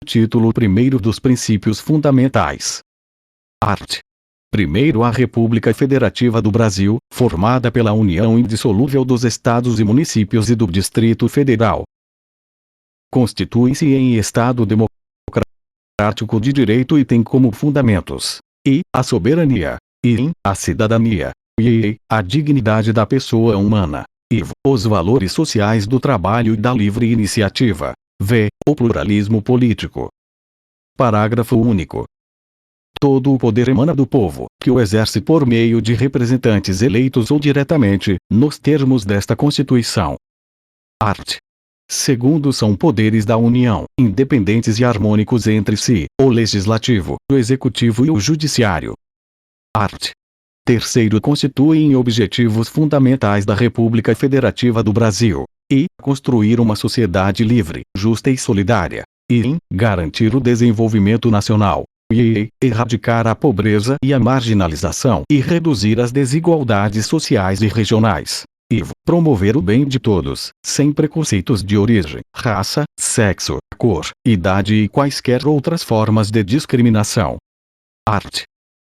Título 1º dos Princípios Fundamentais. Art. 1º A República Federativa do Brasil, formada pela união indissolúvel dos Estados e municípios e do Distrito Federal, constitui-se em Estado democrático de direito e tem como fundamentos i. a soberania, i. a cidadania, e a dignidade da pessoa humana, e os valores sociais do trabalho e da livre iniciativa, v. o pluralismo político. Parágrafo único. Todo o poder emana do povo, que o exerce por meio de representantes eleitos ou diretamente, nos termos desta Constituição. Art. 2º São poderes da União, independentes e harmônicos entre si, o Legislativo, o Executivo e o Judiciário. Art. 3º Constituem objetivos fundamentais da República Federativa do Brasil, e construir uma sociedade livre, justa e solidária, e garantir o desenvolvimento nacional, e erradicar a pobreza e a marginalização e reduzir as desigualdades sociais e regionais, e promover o bem de todos, sem preconceitos de origem, raça, sexo, cor, idade e quaisquer outras formas de discriminação. Art.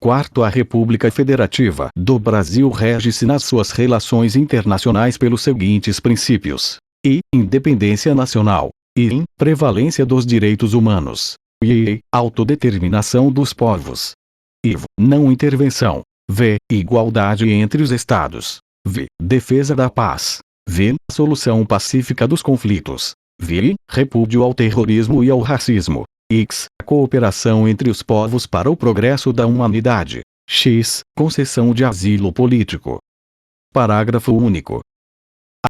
4º A República Federativa do Brasil rege-se nas suas relações internacionais pelos seguintes princípios: i. Independência nacional, i. Prevalência dos direitos humanos, e autodeterminação dos povos, i. Não intervenção, v. Igualdade entre os Estados, v. Defesa da paz, v. Solução pacífica dos conflitos, v. Repúdio ao terrorismo e ao racismo, x. Cooperação entre os povos para o progresso da humanidade, x. Concessão de asilo político. Parágrafo único.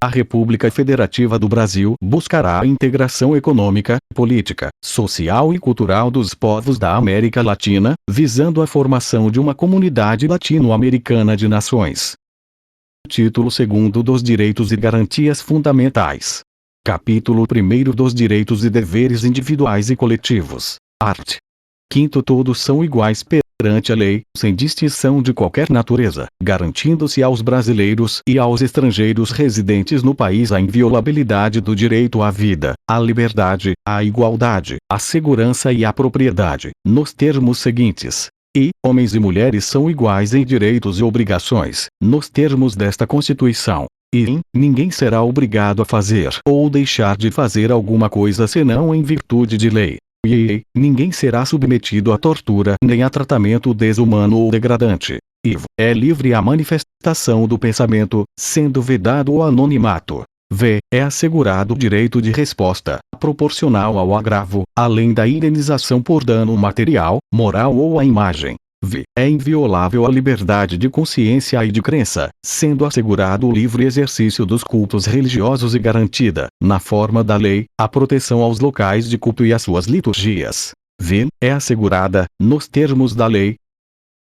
A República Federativa do Brasil buscará a integração econômica, política, social e cultural dos povos da América Latina, visando a formação de uma comunidade latino-americana de nações. Título 2º dos Direitos e Garantias Fundamentais. Capítulo 1º dos Direitos e Deveres Individuais e Coletivos. Art. 5º Todos são iguais perante a lei, sem distinção de qualquer natureza, garantindo-se aos brasileiros e aos estrangeiros residentes no país a inviolabilidade do direito à vida, à liberdade, à igualdade, à segurança e à propriedade, nos termos seguintes: e homens e mulheres são iguais em direitos e obrigações, nos termos desta Constituição. E ninguém será obrigado a fazer ou deixar de fazer alguma coisa senão em virtude de lei. E ninguém será submetido a tortura nem a tratamento desumano ou degradante. E é livre a manifestação do pensamento, sendo vedado o anonimato. V. É assegurado o direito de resposta, proporcional ao agravo, além da indenização por dano material, moral ou à imagem. V. É inviolável a liberdade de consciência e de crença, sendo assegurado o livre exercício dos cultos religiosos e garantida, na forma da lei, a proteção aos locais de culto e às suas liturgias. V. É assegurada, nos termos da lei,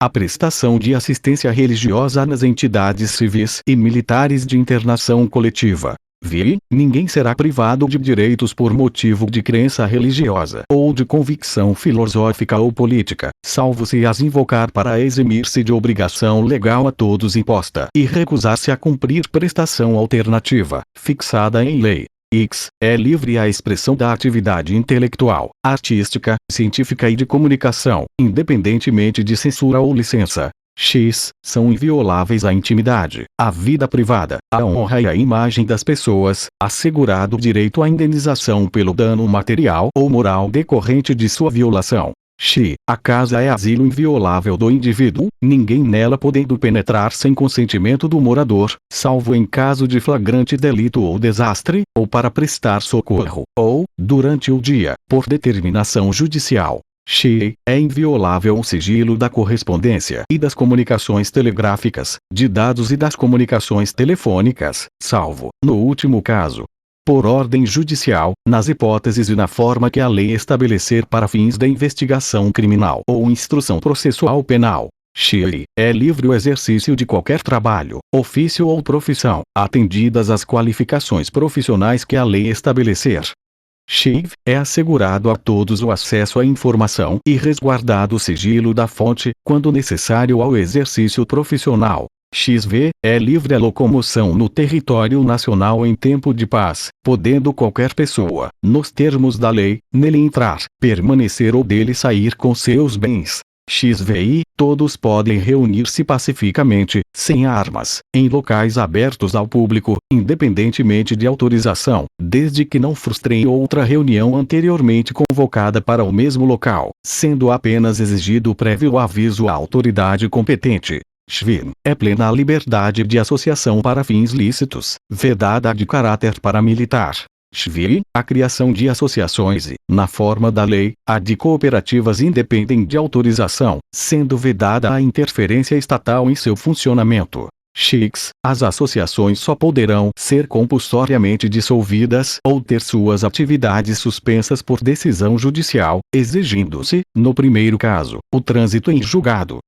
a prestação de assistência religiosa nas entidades civis e militares de internação coletiva. V. Ninguém será privado de direitos por motivo de crença religiosa ou de convicção filosófica ou política, salvo se as invocar para eximir-se de obrigação legal a todos imposta e recusar-se a cumprir prestação alternativa, fixada em lei. X. É livre a expressão da atividade intelectual, artística, científica e de comunicação, independentemente de censura ou licença. X. São invioláveis a intimidade, a vida privada, a honra e a imagem das pessoas, assegurado o direito à indenização pelo dano material ou moral decorrente de sua violação. X. A casa é asilo inviolável do indivíduo, ninguém nela podendo penetrar sem consentimento do morador, salvo em caso de flagrante delito ou desastre, ou para prestar socorro, ou, durante o dia, por determinação judicial. X. É inviolável o sigilo da correspondência e das comunicações telegráficas, de dados e das comunicações telefônicas, salvo, no último caso, por ordem judicial, nas hipóteses e na forma que a lei estabelecer para fins da investigação criminal ou instrução processual penal. X. É livre o exercício de qualquer trabalho, ofício ou profissão, atendidas as qualificações profissionais que a lei estabelecer. X. É assegurado a todos o acesso à informação e resguardado o sigilo da fonte, quando necessário ao exercício profissional. XV. É livre a locomoção no território nacional em tempo de paz, podendo qualquer pessoa, nos termos da lei, nele entrar, permanecer ou dele sair com seus bens. XVI. Todos podem reunir-se pacificamente, sem armas, em locais abertos ao público, independentemente de autorização, desde que não frustrem outra reunião anteriormente convocada para o mesmo local, sendo apenas exigido prévio aviso à autoridade competente. XVI. É plena a liberdade de associação para fins lícitos, vedada a de caráter paramilitar. XVI. A criação de associações e, na forma da lei, a de cooperativas independem de autorização, sendo vedada a interferência estatal em seu funcionamento. XX. As associações só poderão ser compulsoriamente dissolvidas ou ter suas atividades suspensas por decisão judicial, exigindo-se, no primeiro caso, o trânsito em julgado.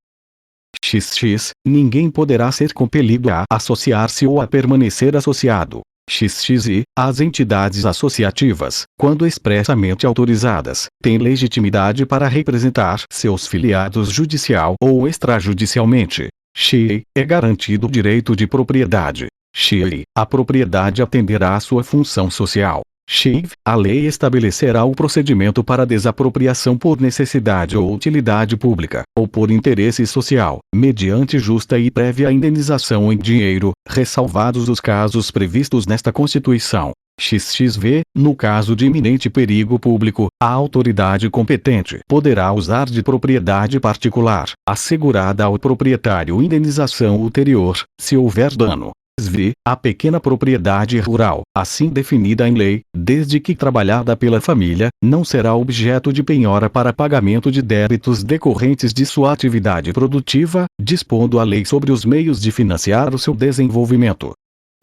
XX. Ninguém poderá ser compelido a associar-se ou a permanecer associado. XXI. As entidades associativas, quando expressamente autorizadas, têm legitimidade para representar seus filiados judicial ou extrajudicialmente. XI. É garantido o direito de propriedade. XI. A propriedade atenderá à sua função social. XIV. A lei estabelecerá o procedimento para desapropriação por necessidade ou utilidade pública, ou por interesse social, mediante justa e prévia indenização em dinheiro, ressalvados os casos previstos nesta Constituição. XXV. No caso de iminente perigo público, a autoridade competente poderá usar de propriedade particular, assegurada ao proprietário indenização ulterior, se houver dano. XV. A pequena propriedade rural, assim definida em lei, desde que trabalhada pela família, não será objeto de penhora para pagamento de débitos decorrentes de sua atividade produtiva, dispondo a lei sobre os meios de financiar o seu desenvolvimento.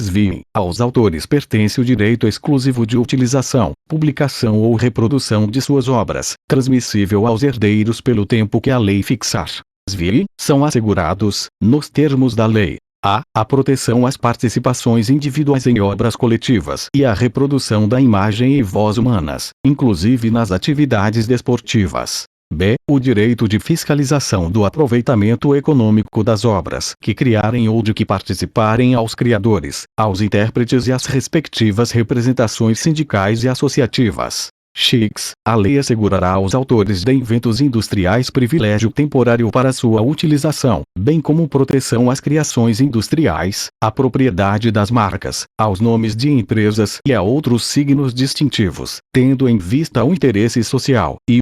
XV. Aos autores pertence o direito exclusivo de utilização, publicação ou reprodução de suas obras, transmissível aos herdeiros pelo tempo que a lei fixar. XV. São assegurados, nos termos da lei, a proteção às participações individuais em obras coletivas e a reprodução da imagem e voz humanas, inclusive nas atividades desportivas. B. O direito de fiscalização do aproveitamento econômico das obras que criarem ou de que participarem aos criadores, aos intérpretes e às respectivas representações sindicais e associativas. X. A lei assegurará aos autores de inventos industriais privilégio temporário para sua utilização, bem como proteção às criações industriais, à propriedade das marcas, aos nomes de empresas e a outros signos distintivos, tendo em vista o interesse social e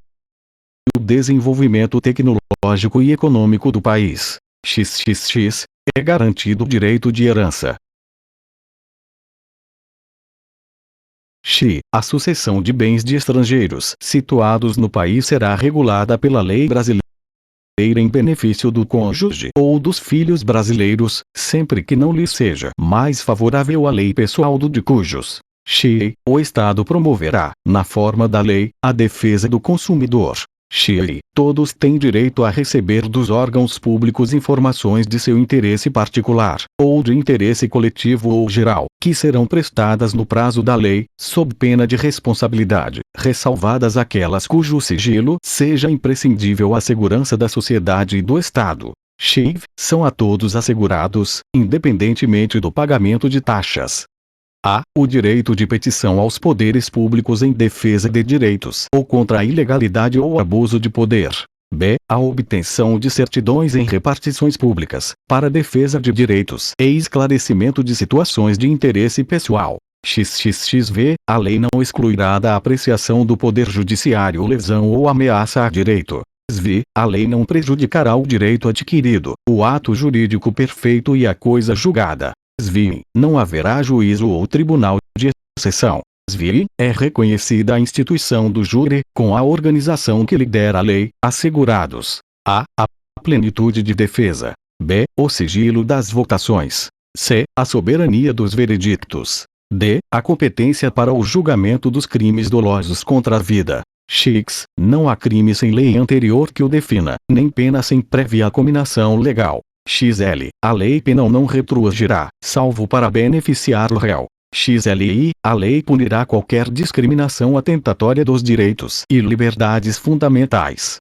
o desenvolvimento tecnológico e econômico do país. XXX. É garantido o direito de herança. X. A sucessão de bens de estrangeiros situados no país será regulada pela lei brasileira em benefício do cônjuge ou dos filhos brasileiros, sempre que não lhe seja mais favorável a lei pessoal do de cujos. X. O Estado promoverá, na forma da lei, a defesa do consumidor. X. Todos têm direito a receber dos órgãos públicos informações de seu interesse particular, ou de interesse coletivo ou geral, que serão prestadas no prazo da lei, sob pena de responsabilidade, ressalvadas aquelas cujo sigilo seja imprescindível à segurança da sociedade e do Estado. X. São a todos assegurados, independentemente do pagamento de taxas. A. O direito de petição aos poderes públicos em defesa de direitos ou contra a ilegalidade ou abuso de poder. B. A obtenção de certidões em repartições públicas, para defesa de direitos e esclarecimento de situações de interesse pessoal. XXXV. A lei não excluirá da apreciação do Poder Judiciário lesão ou ameaça a direito. XV. A lei não prejudicará o direito adquirido, o ato jurídico perfeito e a coisa julgada. XV. Não haverá juízo ou tribunal de exceção. XV. É reconhecida a instituição do júri, com a organização que lhe der a lei, assegurados: a. A plenitude de defesa. B. O sigilo das votações. C. A soberania dos veredictos. D. A competência para o julgamento dos crimes dolosos contra a vida. X. Não há crime sem lei anterior que o defina, nem pena sem prévia cominação legal. XL. A lei penal não retroagirá, salvo para beneficiar o réu. XLI. A lei punirá qualquer discriminação atentatória dos direitos e liberdades fundamentais.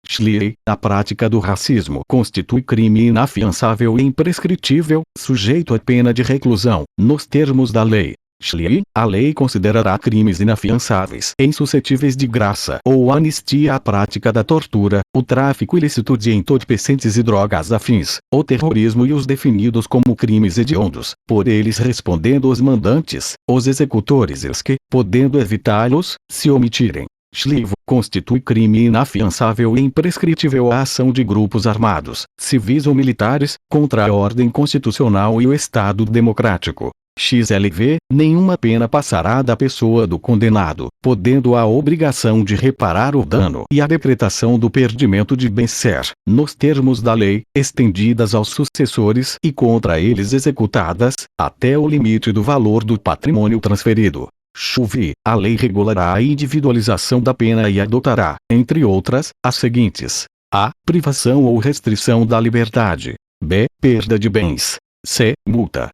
XLI, a prática do racismo constitui crime inafiançável e imprescritível, sujeito à pena de reclusão, nos termos da lei. XLI, a lei considerará crimes inafiançáveis e insuscetíveis de graça ou anistia a prática da tortura, o tráfico ilícito de entorpecentes e drogas afins, o terrorismo e os definidos como crimes hediondos, por eles respondendo os mandantes, os executores e os que, podendo evitá-los, se omitirem. XLI constitui crime inafiançável e imprescritível a ação de grupos armados, civis ou militares, contra a ordem constitucional e o Estado democrático. XLV, nenhuma pena passará da pessoa do condenado, podendo a obrigação de reparar o dano e a decretação do perdimento de bem-ser, nos termos da lei, estendidas aos sucessores e contra eles executadas, até o limite do valor do patrimônio transferido. XUV, a lei regulará a individualização da pena e adotará, entre outras, as seguintes: a. Privação ou restrição da liberdade. b. Perda de bens. c. Multa.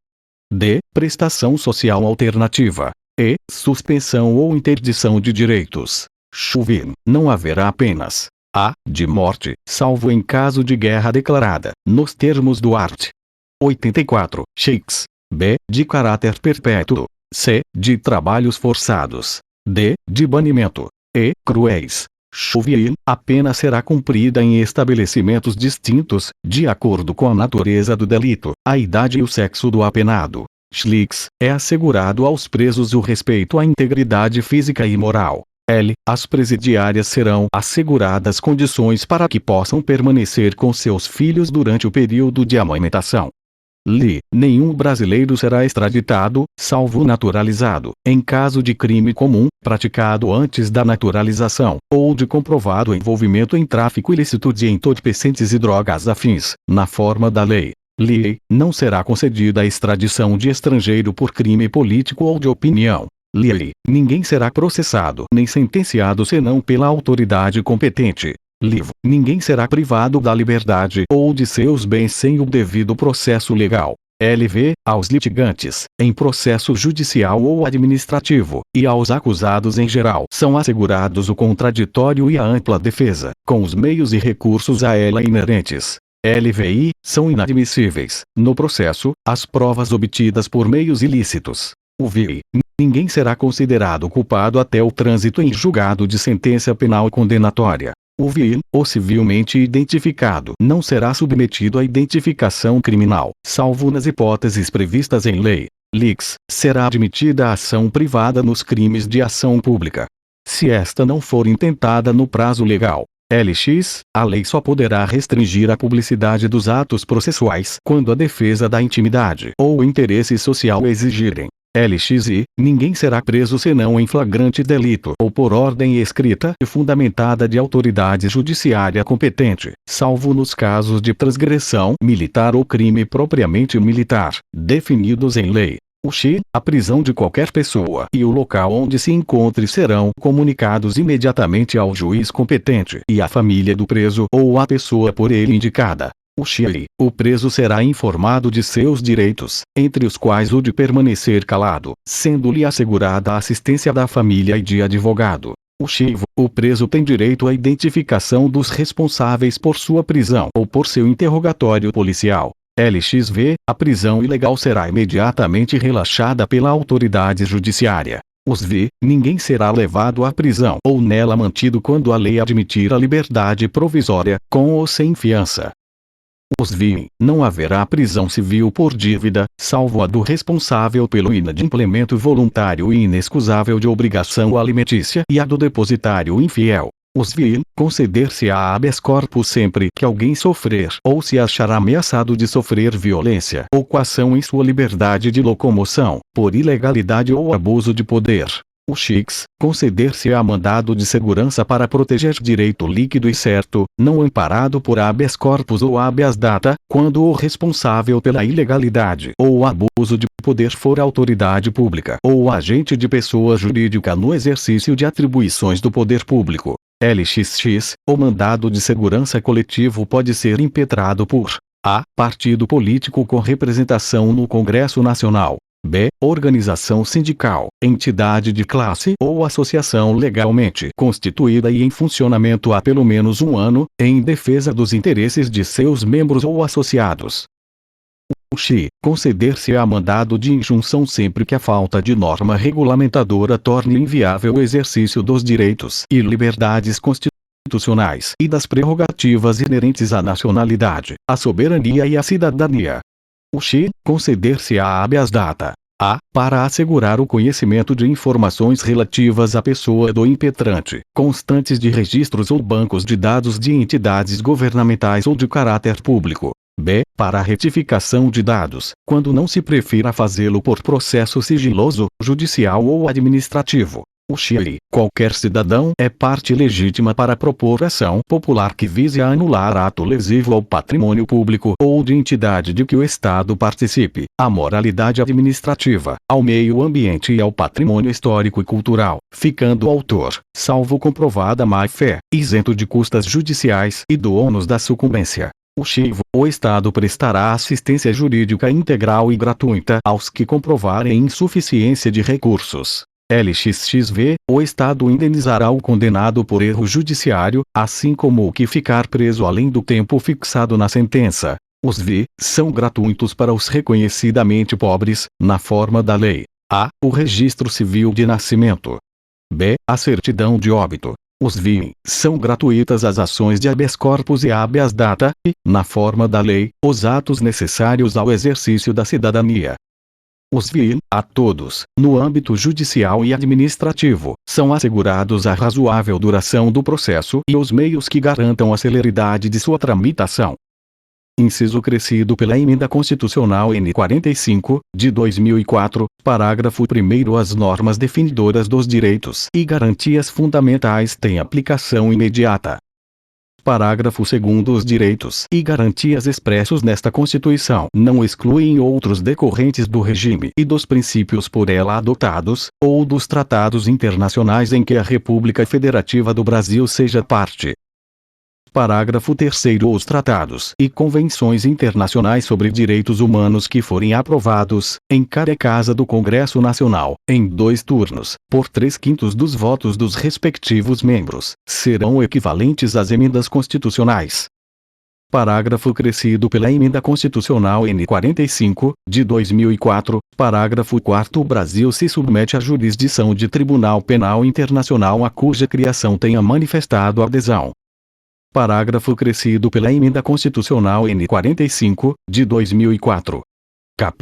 d. Prestação social alternativa. e. Suspensão ou interdição de direitos. XUV, não haverá penas: a. De morte, salvo em caso de guerra declarada, nos termos do art. 84, X. b. De caráter perpétuo. c. De trabalhos forçados. d. De banimento. e. Cruéis. XUV, a pena será cumprida em estabelecimentos distintos, de acordo com a natureza do delito, a idade e o sexo do apenado. XLIX, é assegurado aos presos o respeito à integridade física e moral. L. As presidiárias serão asseguradas condições para que possam permanecer com seus filhos durante o período de amamentação. LI. Nenhum brasileiro será extraditado, salvo naturalizado, em caso de crime comum, praticado antes da naturalização, ou de comprovado envolvimento em tráfico ilícito de entorpecentes e drogas afins, na forma da lei. LI. Não será concedida a extradição de estrangeiro por crime político ou de opinião. LI. Ninguém será processado nem sentenciado senão pela autoridade competente. LIV. Ninguém será privado da liberdade ou de seus bens sem o devido processo legal. LV. Aos litigantes, em processo judicial ou administrativo, e aos acusados em geral, são assegurados o contraditório e a ampla defesa, com os meios e recursos a ela inerentes. LVI. São inadmissíveis, no processo, as provas obtidas por meios ilícitos. UVI. Ninguém será considerado culpado até o trânsito em julgado de sentença penal condenatória. O vil, ou civilmente identificado, não será submetido à identificação criminal, salvo nas hipóteses previstas em lei. LIX. Será admitida a ação privada nos crimes de ação pública, se esta não for intentada no prazo legal. LX. A lei só poderá restringir a publicidade dos atos processuais quando a defesa da intimidade ou o interesse social exigirem. LXI. Ninguém será preso senão em flagrante delito ou por ordem escrita e fundamentada de autoridade judiciária competente, salvo nos casos de transgressão militar ou crime propriamente militar, definidos em lei. O XI. A prisão de qualquer pessoa e o local onde se encontre serão comunicados imediatamente ao juiz competente e à família do preso ou à pessoa por ele indicada. O XI. O preso será informado de seus direitos, entre os quais o de permanecer calado, sendo-lhe assegurada a assistência da família e de advogado. O XIV. O preso tem direito à identificação dos responsáveis por sua prisão ou por seu interrogatório policial. LXV. A prisão ilegal será imediatamente relaxada pela autoridade judiciária. Os VI. Ninguém será levado à prisão ou nela mantido quando a lei admitir a liberdade provisória, com ou sem fiança. Os VI. Não haverá prisão civil por dívida, salvo a do responsável pelo inadimplemento voluntário e inexcusável de obrigação alimentícia e a do depositário infiel. Os VI. Conceder-se-á habeas corpus sempre que alguém sofrer ou se achar ameaçado de sofrer violência ou coação em sua liberdade de locomoção, por ilegalidade ou abuso de poder. O X. Conceder-se-á mandado de segurança para proteger direito líquido e certo, não amparado por habeas corpus ou habeas data, quando o responsável pela ilegalidade ou abuso de poder for autoridade pública ou agente de pessoa jurídica no exercício de atribuições do poder público. LXX. O mandado de segurança coletivo pode ser impetrado por a. Partido político com representação no Congresso Nacional. b. Organização sindical, entidade de classe ou associação legalmente constituída e em funcionamento há pelo menos um ano, em defesa dos interesses de seus membros ou associados. X. Conceder-se-á mandado de injunção sempre que a falta de norma regulamentadora torne inviável o exercício dos direitos e liberdades constitucionais e das prerrogativas inerentes à nacionalidade, à soberania e à cidadania. X. Conceder-se-á habeas data. A. Para assegurar o conhecimento de informações relativas à pessoa do impetrante, constantes de registros ou bancos de dados de entidades governamentais ou de caráter público. B. Para a retificação de dados, quando não se prefira fazê-lo por processo sigiloso, judicial ou administrativo. O X. Qualquer cidadão é parte legítima para propor ação popular que vise a anular ato lesivo ao patrimônio público ou de entidade de que o Estado participe, à moralidade administrativa, ao meio ambiente e ao patrimônio histórico e cultural, ficando o autor, salvo comprovada má-fé, isento de custas judiciais e do ônus da sucumbência. O X. O Estado prestará assistência jurídica integral e gratuita aos que comprovarem insuficiência de recursos. LXXV. O Estado indenizará o condenado por erro judiciário, assim como o que ficar preso além do tempo fixado na sentença. Os VI são gratuitos para os reconhecidamente pobres, na forma da lei. A. O registro civil de nascimento. B. A certidão de óbito. Os VI são gratuitas as ações de habeas corpus e habeas data, e, na forma da lei, os atos necessários ao exercício da cidadania. Os VI, a todos, no âmbito judicial e administrativo, são assegurados a razoável duração do processo e os meios que garantam a celeridade de sua tramitação. Inciso crescido pela Emenda Constitucional N. 45, de 2004, parágrafo 1º. As normas definidoras dos direitos e garantias fundamentais têm aplicação imediata. Parágrafo 2º. Os direitos e garantias expressos nesta Constituição não excluem outros decorrentes do regime e dos princípios por ela adotados, ou dos tratados internacionais em que a República Federativa do Brasil seja parte. Parágrafo 3º. Os tratados e convenções internacionais sobre direitos humanos que forem aprovados, em cada casa do Congresso Nacional, em 2 turnos, por 3/5 dos votos dos respectivos membros, serão equivalentes às emendas constitucionais. Parágrafo crescido pela Emenda Constitucional N. 45, de 2004, parágrafo 4º. O Brasil se submete à jurisdição de Tribunal Penal Internacional a cuja criação tenha manifestado adesão. Parágrafo crescido pela Emenda Constitucional N. 45, de 2004. Capítulo